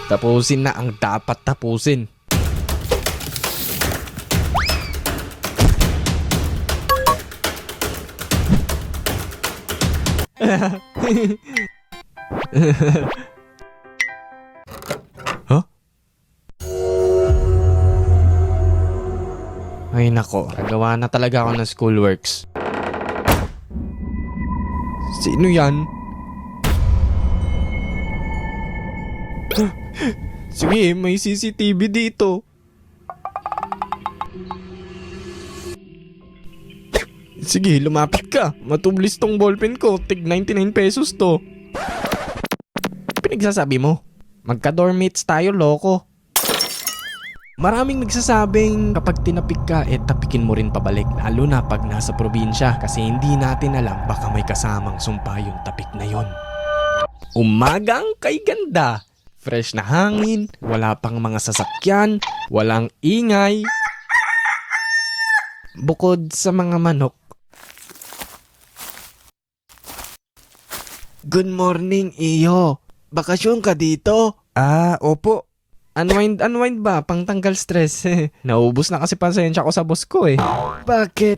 Tapusin na ang dapat tapusin. Huh? Ay nako, nagawa na talaga ako ng schoolworks. Sino yan? Sige, may CCTV dito. Sige, lumapit ka. Matublis tong ballpen ko. Tig 99 pesos to. Pinagsasabi mo? Magka-dormmates tayo, loko. Maraming nagsasabing kapag tinapik ka, tapikin mo rin pabalik. Lalo na pag nasa probinsya. Kasi hindi natin alam, baka may kasamang sumpa yung tapik na yon. Umagang kay ganda. Fresh na hangin, wala pang mga sasakyan, walang ingay. Bukod sa mga manok. Good morning, iyo. Bakasyon ka dito? Ah, opo. Unwind ba? Pangtanggal stress. Naubos na kasi pasensya ko sa boss ko eh. Bakit?